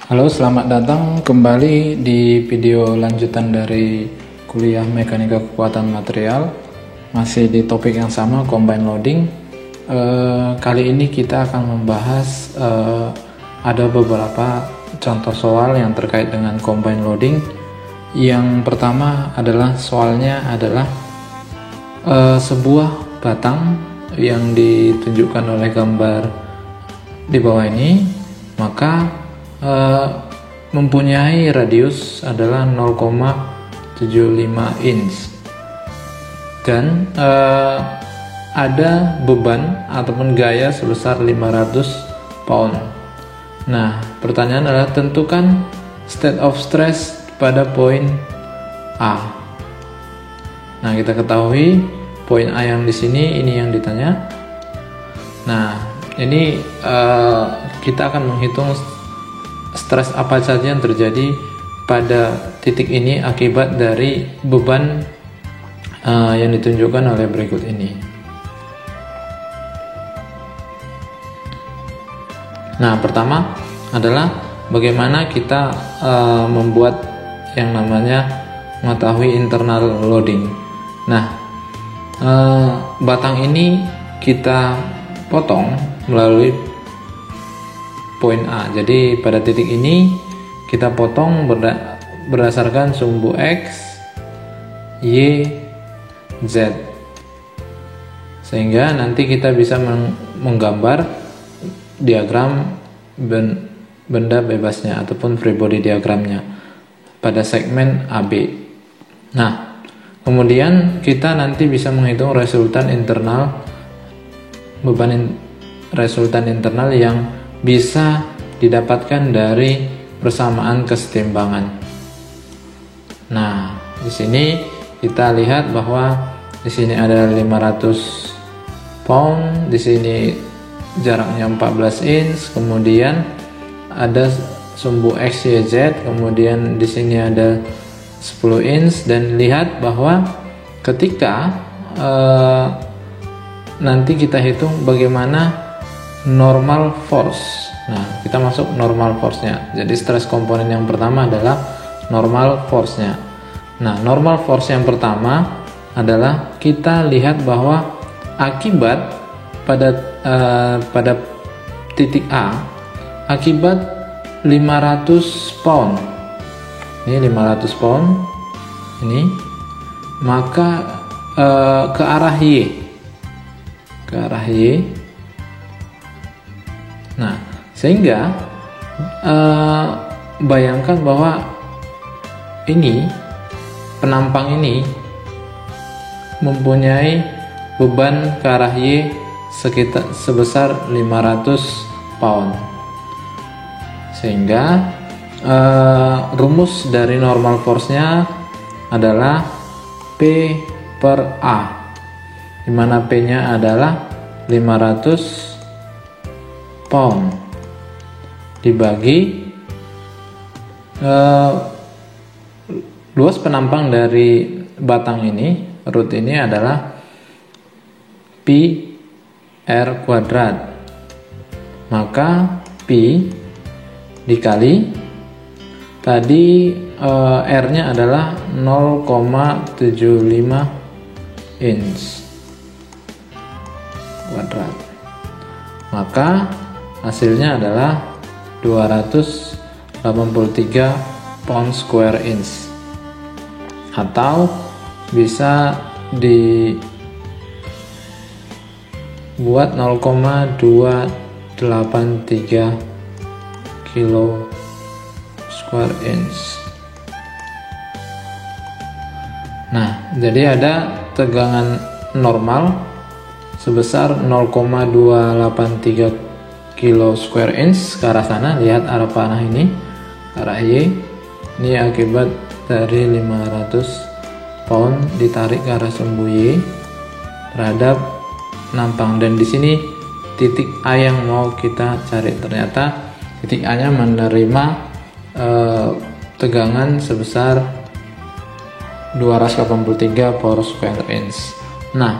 Halo, selamat datang kembali di video lanjutan dari kuliah mekanika kekuatan material. Masih di topik yang sama, combine loading. Kali ini kita akan membahas ada beberapa contoh soal yang terkait dengan combine loading. Yang pertama adalah soalnya adalah sebuah batang yang ditunjukkan oleh gambar di bawah ini, maka mempunyai radius adalah 0,75 inch dan ada beban ataupun gaya sebesar 500 pound. Nah, pertanyaan adalah tentukan state of stress pada poin A. Nah, kita ketahui poin A yang di sini ini yang ditanya. Nah, ini kita akan menghitung stres apa saja yang terjadi pada titik ini akibat dari beban yang ditunjukkan oleh berikut ini. Nah, pertama adalah bagaimana kita membuat yang namanya mengetahui internal loading. Nah, batang ini kita potong melalui poin A. Jadi pada titik ini kita potong berdasarkan sumbu X, Y, Z, sehingga nanti kita bisa menggambar diagram benda bebasnya ataupun free body diagramnya pada segmen AB. Nah, kemudian kita nanti bisa menghitung resultan internal, beban resultan internal yang bisa didapatkan dari persamaan kesetimbangan. Nah, di sini kita lihat bahwa di sini ada 500 pound, di sini jaraknya 14 inch, kemudian ada sumbu X, Y, Z, kemudian di sini ada 10 inch, dan lihat bahwa ketika nanti kita hitung bagaimana normal force. Nah, kita masuk normal force-nya. Jadi stress komponen yang pertama adalah normal force-nya. Nah, normal force yang pertama adalah kita lihat bahwa akibat pada titik A, akibat 500 pound. Ini 500 pound. Ini maka ke arah Y. Ke arah Y. Nah, sehingga bayangkan bahwa ini penampang ini mempunyai beban ke arah Y sebesar 500 pound. Sehingga rumus dari normal force-nya adalah P per A, di mana P-nya adalah 500 pound dibagi luas penampang dari batang ini, root ini adalah pi r kuadrat, maka pi dikali tadi r nya adalah 0,75 inch kuadrat, maka hasilnya adalah 283 pound square inch, atau bisa dibuat 0,283 kilo square inch. Nah, jadi ada tegangan normal sebesar 0,283 kilo square inch ke arah sana. Lihat arah panah ini, arah Y. Ini akibat dari 500 pound ditarik ke arah sumbu Y terhadap penampang, dan di sini titik A yang mau kita cari. Ternyata titik A nya menerima tegangan sebesar 283 per square inch. Nah,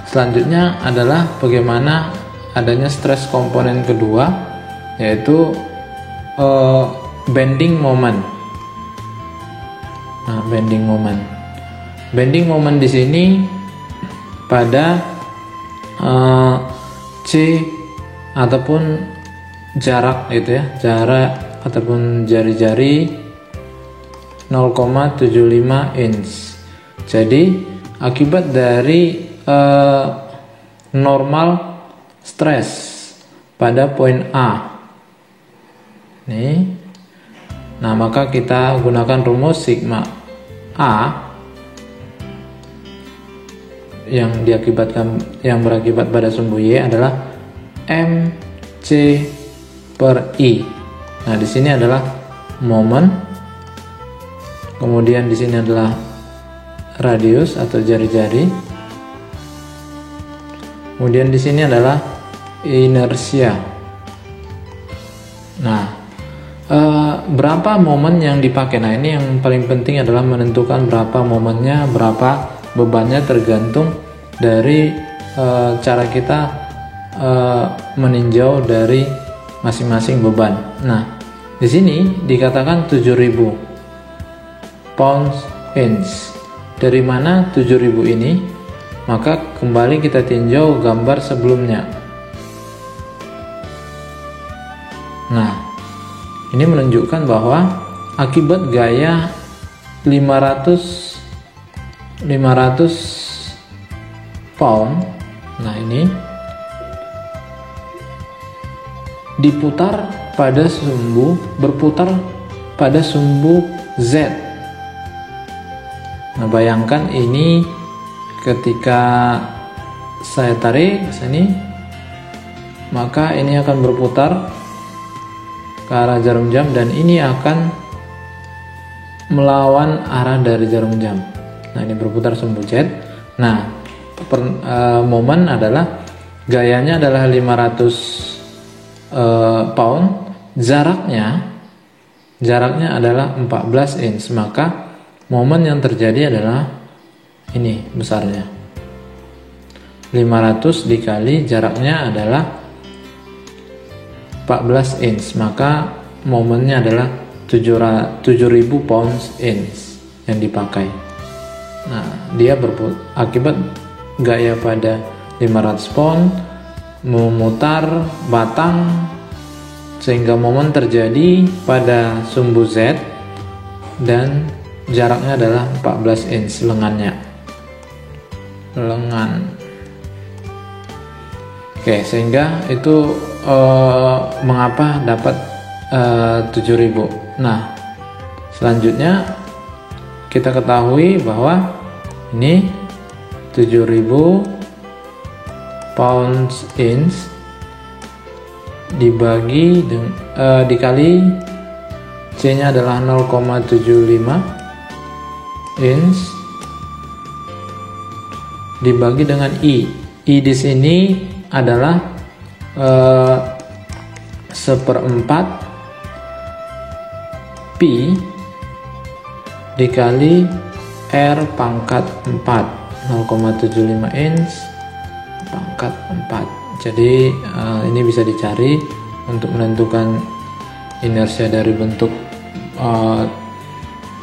selanjutnya adalah bagaimana adanya stres komponen kedua, yaitu bending moment. Nah, bending moment di sini pada C ataupun jarak gitu ya, jarak ataupun jari-jari 0,75 inch. Jadi akibat dari normal stress pada poin A nih, nah maka kita gunakan rumus sigma A yang berakibat pada sumbu Y adalah mc per I. Nah, di sini adalah momen, kemudian di sini adalah radius atau jari-jari, kemudian di sini adalah inersia. Nah, berapa momen yang dipakai? Nah, ini yang paling penting adalah menentukan berapa momennya, berapa bebannya, tergantung dari cara kita meninjau dari masing-masing beban. Nah, di sini dikatakan 7000 pounds inch. Dari mana 7000 ini? Maka kembali kita tinjau gambar sebelumnya. Nah, ini menunjukkan bahwa akibat gaya 500 pound, nah ini berputar pada sumbu Z. Nah, bayangkan ini ketika saya tarik ke sini, maka ini akan berputar ke arah jarum jam dan ini akan melawan arah dari jarum jam. Nah, ini berputar sumbu Z. Nah, momen adalah gayanya adalah 500 pound, jaraknya adalah 14 inch, maka momen yang terjadi adalah ini besarnya 500 dikali jaraknya adalah 14 inch, maka momennya adalah 7000 pounds inch yang dipakai. Nah, dia akibat gaya pada 500 pound memutar batang sehingga momen terjadi pada sumbu Z dan jaraknya adalah 14 inch lengan. Oke, sehingga itu mengapa dapat 7000. Nah, selanjutnya kita ketahui bahwa ini 7000 pounds inch dikali C nya adalah 0,75 inch dibagi dengan I. I di sini adalah 1/4 pi dikali R pangkat 4, 0,75 inch pangkat 4. Jadi ini bisa dicari untuk menentukan inersia dari bentuk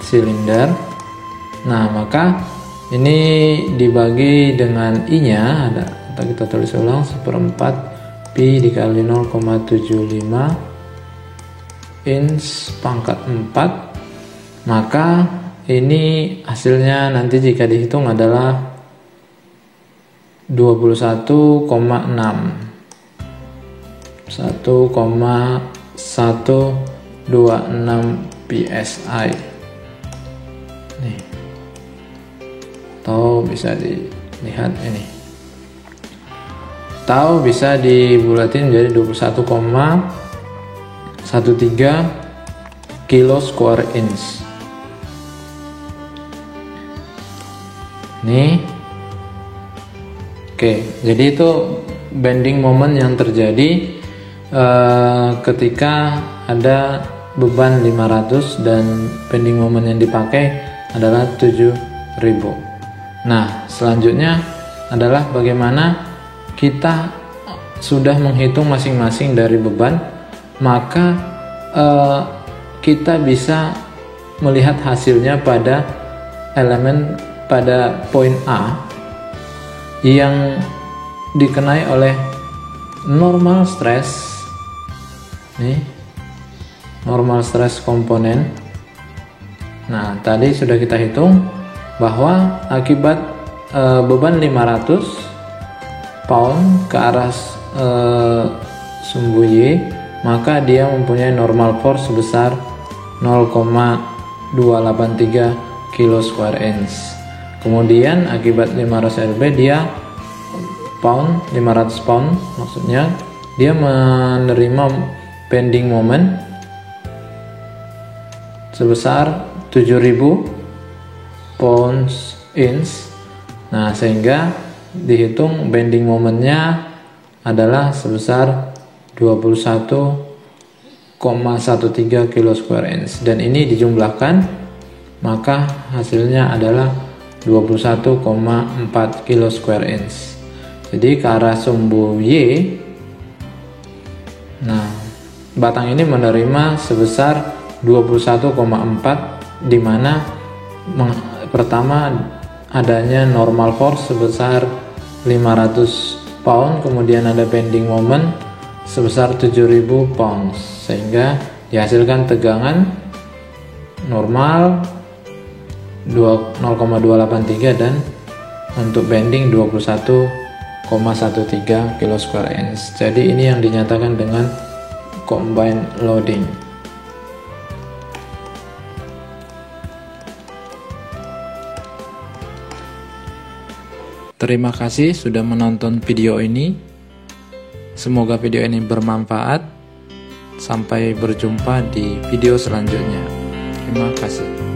silinder. Nah, maka ini dibagi dengan I nya ada, kita tulis ulang, 1/4 pi dikali 0,75 inch pangkat 4, maka ini hasilnya nanti jika dihitung adalah 21,6 psi. Nih, atau bisa dilihat ini, atau bisa dibulatin menjadi 21,13 kilo square inch. Nih, oke, jadi itu bending moment yang terjadi ketika ada beban 500 dan bending moment yang dipakai adalah 7000. Nah, selanjutnya adalah bagaimana kita sudah menghitung masing-masing dari beban, maka kita bisa melihat hasilnya pada elemen pada poin A yang dikenai oleh normal stress. Nih, normal stress komponen. Nah, tadi sudah kita hitung bahwa akibat beban 500 pound ke arah sumbu Y, maka dia mempunyai normal force sebesar 0,283 kilo square inch. Kemudian akibat 500 lb dia 500 pound maksudnya, dia menerima bending moment sebesar 7000 pounds inch. Nah, sehingga dihitung bending momentnya adalah sebesar 21,13 kilo square inch, dan ini dijumlahkan maka hasilnya adalah 21,4 kilo square inch. Jadi ke arah sumbu Y, nah batang ini menerima sebesar 21,4, di mana pertama adanya normal force sebesar 500 pound, kemudian ada bending moment sebesar 7000 pounds, sehingga dihasilkan tegangan normal 0,283 dan untuk bending 21,13 kilo square inch. Jadi ini yang dinyatakan dengan combined loading. Terima kasih sudah menonton video ini. Semoga video ini bermanfaat. Sampai berjumpa di video selanjutnya. Terima kasih.